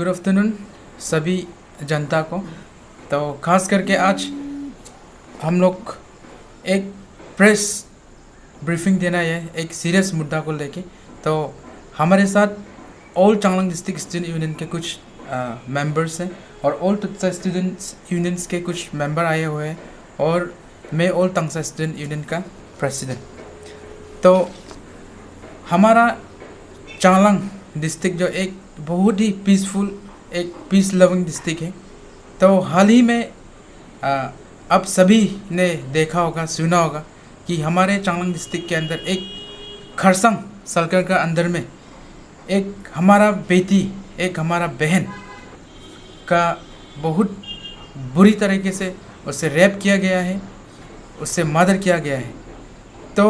Good afternoon सभी जनता को। तो ख़ास करके आज हम लोग एक प्रेस ब्रीफिंग देना है एक सीरियस मुद्दा को लेके। तो हमारे साथ all Changlang district student union के कुछ मेंबर्स हैं और ऑल तंगसा स्टूडेंट्स यूनियंस के कुछ मेंबर आए हुए हैं और मैं ऑल तंगसा स्टूडेंट यूनियन का प्रेसिडेंट। तो हमारा चांगलांग डिस्ट्रिक्ट जो एक बहुत ही पीसफुल एक पीस लविंग डिस्ट्रिक्ट है। तो हाल ही में अब सभी ने देखा होगा सुना होगा कि हमारे चांगलांग डिस्ट्रिक्ट के अंदर एक खरसंग सर्कल का अंदर में एक हमारा बेटी एक हमारा बहन का बहुत बुरी तरीके से उससे रेप किया गया है, उससे मर्डर किया गया है। तो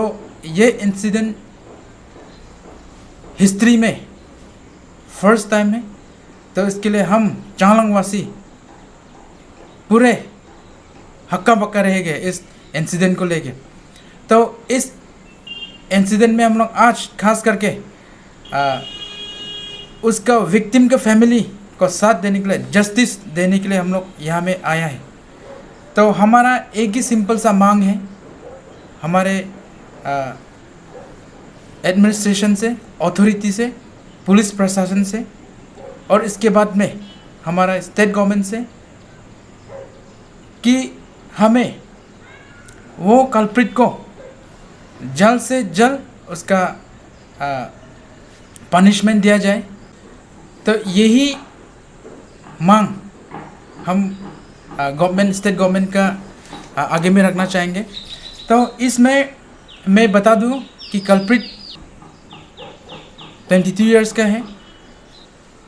ये इंसिडेंट हिस्ट्री में फर्स्ट टाइम है। तो इसके लिए हम चांगलांग वासी पूरे हक्का बक्का रह गए इस इंसिडेंट को लेके। तो इस इंसिडेंट में हम लोग आज खास करके उसका विक्टिम का फैमिली को साथ देने के लिए जस्टिस देने के लिए हम लोग यहाँ में आया है। तो हमारा एक ही सिंपल सा मांग है हमारे एडमिनिस्ट्रेशन से, अथॉरिटी से, पुलिस प्रशासन से और इसके बाद में हमारा स्टेट गवर्नमेंट से कि हमें वो कल्प्रिट को जल्द से जल्द उसका पनिशमेंट दिया जाए। तो यही मांग हम गवर्नमेंट स्टेट गवर्नमेंट का आगे में रखना चाहेंगे। तो इसमें मैं बता दूं कि कल्प्रिट 22 इयर्स का है,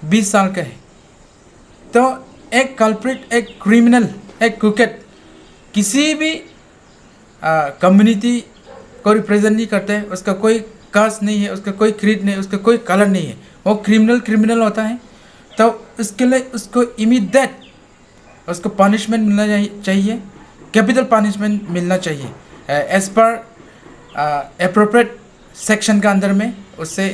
20 साल का है। तो एक कल्प्रिट, एक क्रिमिनल, एक क्रिकेट किसी भी कम्युनिटी को रिप्रेजेंट नहीं करते हैं। उसका कोई कास्ट नहीं है, उसका कोई क्रीड नहीं है, उसका कोई कलर नहीं है। वो क्रिमिनल होता है। तो उसके लिए उसको इमीडिएट उसको पनिशमेंट मिलना चाहिए, कैपिटल पनिशमेंट मिलना चाहिए एज पर एप्रोप्रिएट सेक्शन का अंदर में उससे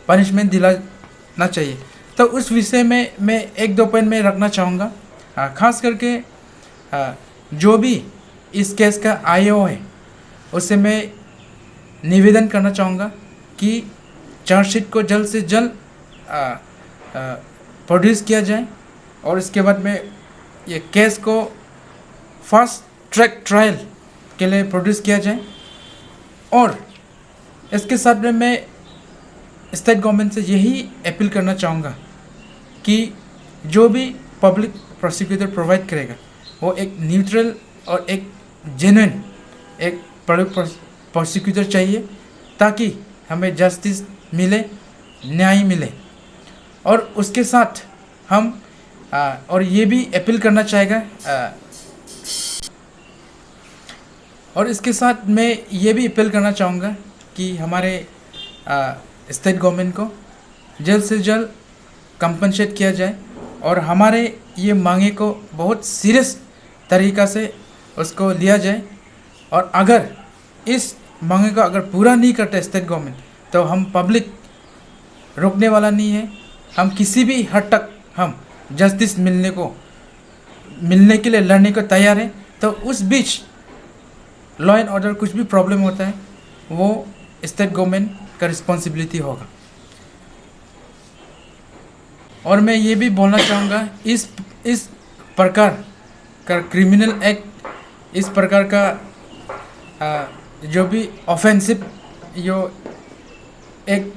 पनिशमेंट दिलाना चाहिए। तो उस विषय में मैं एक दो पॉइंट में रखना चाहूँगा। ख़ास करके जो भी इस केस का आईओ है उससे मैं निवेदन करना चाहूँगा कि चार्जशीट को जल्द से जल्द प्रोड्यूस किया जाए और इसके बाद में ये केस को फास्ट ट्रैक ट्रायल के लिए प्रोड्यूस किया जाए। और इसके साथ में मैं स्टेट गवर्नमेंट से यही अपील करना चाहूँगा कि जो भी पब्लिक प्रोसिक्यूटर प्रोवाइड करेगा वो एक न्यूट्रल और एक जेन्युइन एक पब्लिक प्रोसिक्यूटर चाहिए ताकि हमें जस्टिस मिले, न्याय मिले। और उसके साथ हम और ये भी अपील करना चाहेगा और इसके साथ मैं ये भी अपील करना चाहूँगा कि हमारे स्टेट गवर्नमेंट को जल्द से जल्द कंपनसेट किया जाए और हमारे ये मांगे को बहुत सीरियस तरीक़ा से उसको लिया जाए। और अगर इस मांगे को अगर पूरा नहीं करते स्टेट गवर्नमेंट तो हम पब्लिक रोकने वाला नहीं है। हम किसी भी हद तक हम जस्टिस मिलने के लिए लड़ने को तैयार है। तो उस बीच लॉ एंड ऑर्डर कुछ भी प्रॉब्लम होता है वो स्टेट गवर्नमेंट का रिस्पॉन्सिबिलिटी होगा। और मैं ये भी बोलना चाहूँगा इस प्रकार का क्रिमिनल एक्ट, इस प्रकार का जो भी ऑफेंसिव जो एक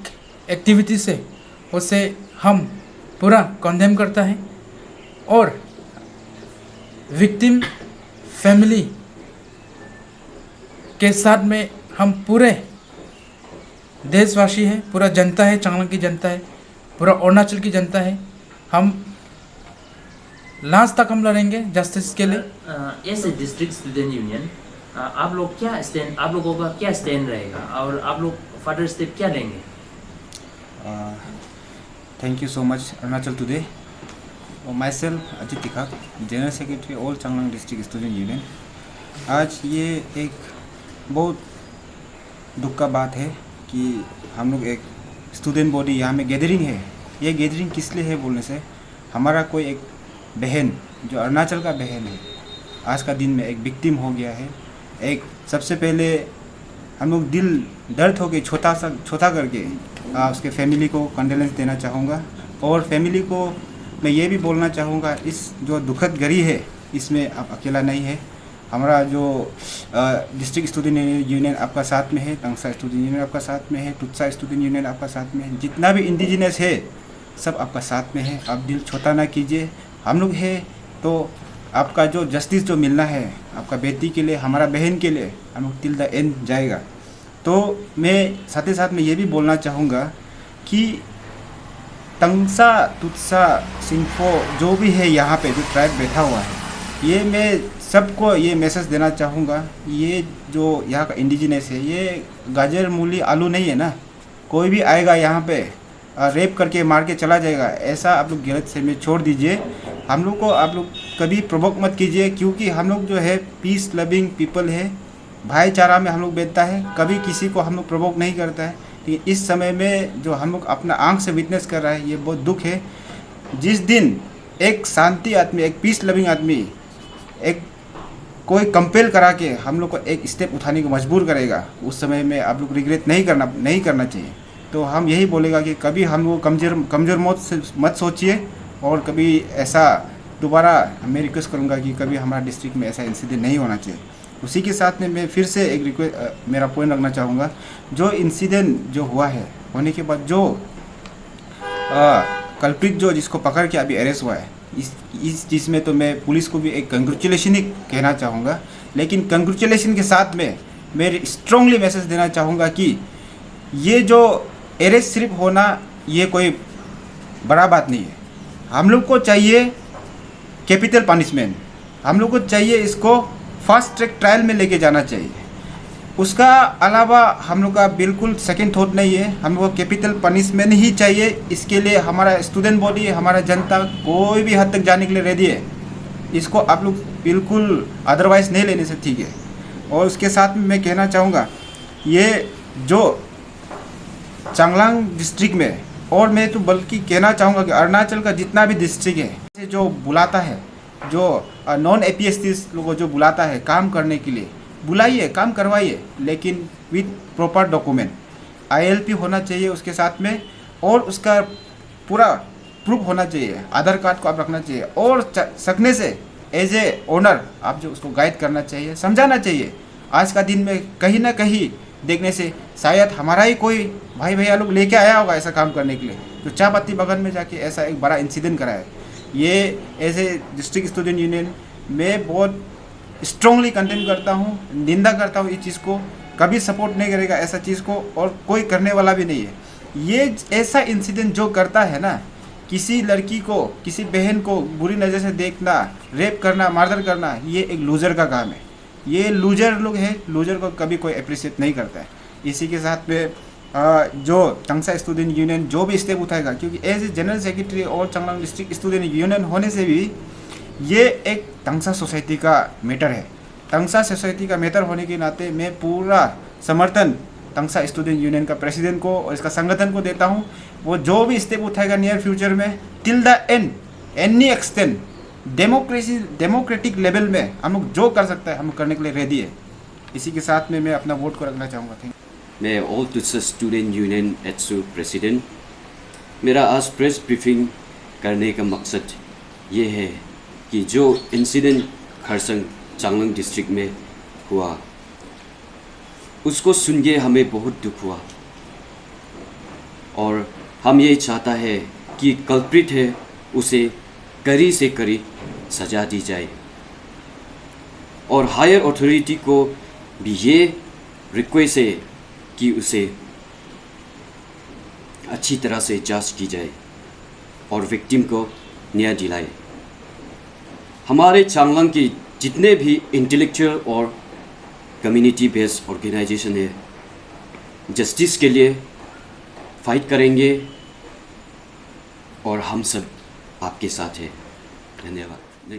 एक्टिविटी से उसे हम पूरा कंडेम करता है और विक्टिम फैमिली के साथ में हम पूरे देशवासी हैं, पूरा जनता है, चांगलांग की जनता है, पूरा अरुणाचल की जनता है। हम लास्ट तक हम लड़ेंगे जस्टिस के लिए। As a district student union आप लोग क्या स्टैंड, आप लोगों का क्या स्टैंड रहेगा और आप लोग फर्दर स्टेप क्या लेंगे? Thank you so much Arunachal today. My self Ajit Tikhak, general secretary all Changlang district student union. आज ये एक बहुत दुख का बात है कि हम लोग एक स्टूडेंट बॉडी यहाँ में गैदरिंग है। ये गैदरिंग किस लिए है बोलने से हमारा कोई एक बहन जो अरुणाचल का बहन है आज का दिन में एक विक्टिम हो गया है। एक सबसे पहले हम लोग दिल दर्द हो के छोटा करके उसके फैमिली को कंडोलेंस देना चाहूँगा। और फैमिली को मैं ये भी बोलना चाहूँगा, इस जो दुखद घड़ी है इसमें आप अकेला नहीं है। हमारा जो डिस्ट्रिक्ट स्टूडेंट यूनियन आपका साथ में है, तंगसा स्टूडेंट यूनियन आपका साथ में है, टुत्सा स्टूडेंट यूनियन आपका साथ में है, जितना भी इंडिजिनस है सब आपका साथ में है। आप दिल छोटा ना कीजिए। हम लोग है तो आपका जो जस्टिस जो मिलना है आपका बेटी के लिए, हमारा बहन के लिए, हम लोग टिल द एंड जाएगा। तो मैं साथ ही साथ में ये भी बोलना चाहूँगा कि तंगसा, तुत्सा, सिंगफो जो भी है यहाँ पे जो ट्राइब बैठा हुआ है, ये मैं सबको ये मैसेज देना चाहूँगा, ये जो यहाँ का इंडिजिनस है ये गाजर मूली आलू नहीं है ना। कोई भी आएगा यहाँ पे रेप करके मार के चला जाएगा, ऐसा आप लोग गलत से में छोड़ दीजिए। हम लोग को आप लोग कभी प्रोवोक मत कीजिए, क्योंकि हम लोग जो है पीस लविंग पीपल है, भाईचारा में हम लोग बैठता है, कभी किसी को हम लोग प्रोवोक नहीं करता है। लेकिन इस समय में जो हम लोग अपना आंख से विटनेस कर रहा है ये बहुत दुख है। जिस दिन एक शांति आदमी, एक पीस लविंग आदमी एक कोई कंपेल करा के हम लोग को एक स्टेप उठाने को मजबूर करेगा, उस समय में आप लोग रिग्रेट नहीं करना चाहिए। तो हम यही बोलेगा कि कभी हम लोग कमज़ोर मौत से मत सोचिए, और कभी ऐसा दोबारा मैं रिक्वेस्ट करूँगा कि कभी हमारा डिस्ट्रिक्ट में ऐसा इंसिडेंट नहीं होना चाहिए। उसी के साथ में मैं फिर से एक रिक्वेस्ट मेरा पॉइंट रखना चाहूँगा, जो इंसिडेंट जो हुआ है होने के बाद जो कल्प्रिट जो जिसको पकड़ के अभी अरेस्ट हुआ है, इस चीज़ में तो मैं पुलिस को भी एक कंग्रेचुलेशन ही कहना चाहूँगा। लेकिन कंग्रेचुलेशन के साथ में मैं स्ट्रांगली मैसेज देना चाहूँगा कि ये जो अरेस्ट सिर्फ होना ये कोई बड़ा बात नहीं है। हम लोग को चाहिए कैपिटल पनिशमेंट, हम लोग को चाहिए इसको फास्ट ट्रैक ट्रायल में लेके जाना चाहिए। उसका अलावा हम लोग का बिल्कुल सेकंड थॉट नहीं है, हम लोग को कैपिटल पनिशमेंट ही चाहिए। इसके लिए हमारा स्टूडेंट बॉडी, हमारा जनता कोई भी हद तक जाने के लिए रेडी है। इसको आप लोग बिल्कुल अदरवाइज नहीं लेने से ठीक है। और उसके साथ में मैं कहना चाहूँगा, ये जो चांगलांग डिस्ट्रिक्ट में, और मैं तो बल्कि कहना चाहूँगा कि अरुणाचल का जितना भी डिस्ट्रिक्ट है जो बुलाता है, जो नॉन एपीएसटीज लोगों जो बुलाता है काम करने के लिए, बुलाइए, काम करवाइए, लेकिन विथ प्रॉपर डॉक्यूमेंट। ILP होना चाहिए उसके साथ में, और उसका पूरा प्रूफ होना चाहिए। आधार कार्ड को आप रखना चाहिए, और सकने से एज ए ओनर आप जो उसको गाइड करना चाहिए, समझाना चाहिए। आज का दिन में कहीं ना कहीं देखने से शायद हमारा ही कोई भाई भैया लोग लेके आया होगा ऐसा काम करने के लिए, जो चाय पत्ती बगान में जाके ऐसा एक बड़ा इंसिडेंट करा है। ये as a district student union मैं बहुत स्ट्रांगली कंडेम करता हूँ, निंदा करता हूँ। इस चीज़ को कभी सपोर्ट नहीं करेगा ऐसा चीज़ को, और कोई करने वाला भी नहीं है। ये ऐसा इंसिडेंट जो करता है ना, किसी लड़की को, किसी बहन को बुरी नज़र से देखना, रेप करना, मर्डर करना, ये एक लूजर का काम है। ये लूजर लोग हैं, लूजर को कभी कोई अप्रिशिएट नहीं करता है। इसी के साथ में जो तंगसा स्टूडेंट यूनियन जो भी स्टेप उठाएगा, क्योंकि एज ए जनरल सेक्रेटरी और चांगलांग डिस्ट्रिक्ट स्टूडेंट यूनियन होने से भी ये एक तंगसा सोसाइटी का मैटर है। तंगसा सोसाइटी का मैटर होने के नाते मैं पूरा समर्थन तंगसा स्टूडेंट यूनियन का प्रेसिडेंट को और इसका संगठन को देता हूँ। वो जो भी स्टेप उठाएगा नियर फ्यूचर में, till the end, any extent, democratic level में हम लोग जो कर सकता है हम लोग करने के लिए रेडी है। इसी के साथ में मैं अपना वोट को रखना चाहूँगा। Thank you. मैं ऑल तुत्सा स्टूडेंट यूनियन एट्सू प्रेसिडेंट। मेरा आज प्रेस ब्रीफिंग करने का मकसद ये है कि जो इंसिडेंट खरसंग चांगलांग डिस्ट्रिक्ट में हुआ उसको सुन के हमें बहुत दुख हुआ, और हम ये चाहता है कि कल्प्रिट है उसे कड़ी से कड़ी सजा दी जाए, और हायर अथॉरिटी को भी ये रिक्वेस्ट है कि उसे अच्छी तरह से जांच की जाए और विक्टिम को न्याय दिलाए। हमारे चांगलांग के जितने भी इंटेलेक्चुअल और कम्युनिटी बेस्ड ऑर्गेनाइजेशन है, जस्टिस के लिए फाइट करेंगे, और हम सब आपके साथ हैं। धन्यवाद।